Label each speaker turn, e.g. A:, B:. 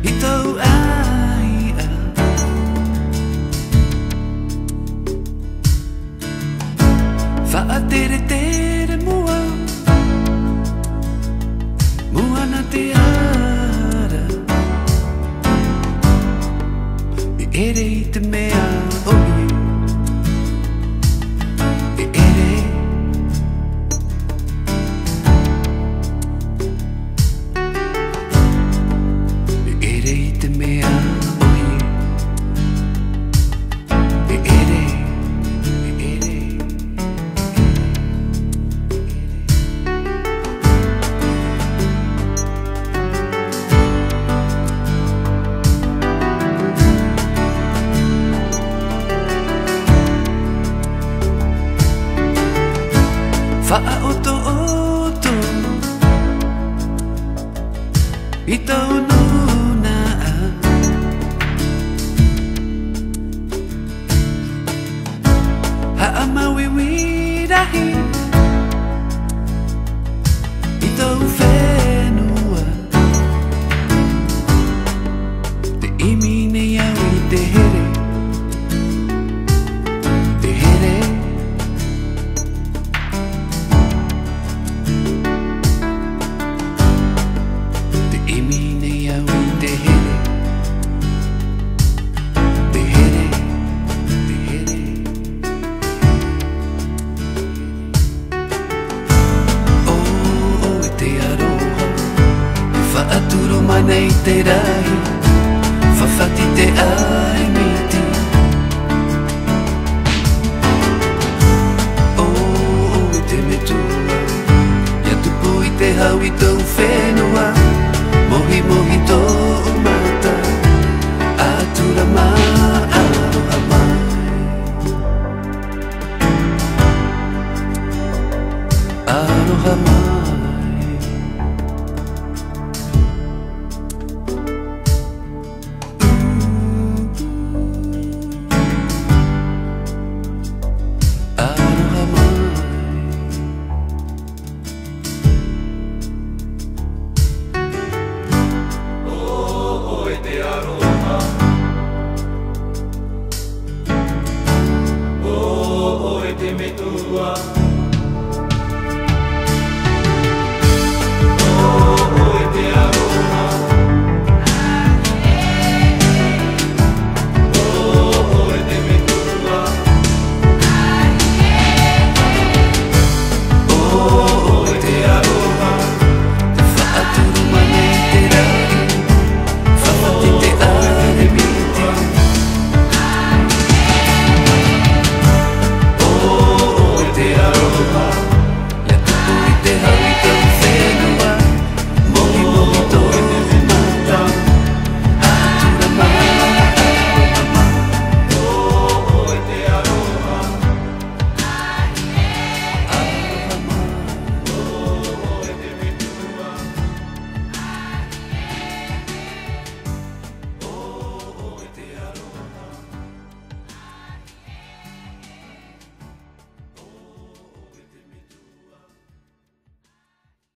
A: I tau aia Whaatere tere mua Mua na te ara I ere I te mea ohi I ere I ere I te mea ohi I ere I ere Whaoto-oto I tau nunaa Haamawiwirahi I tau whenua Te imi nei au I te here Te here Whaaturo manei te rahi Whawhati te ai miti O te metua Ia tupu I te hau I tau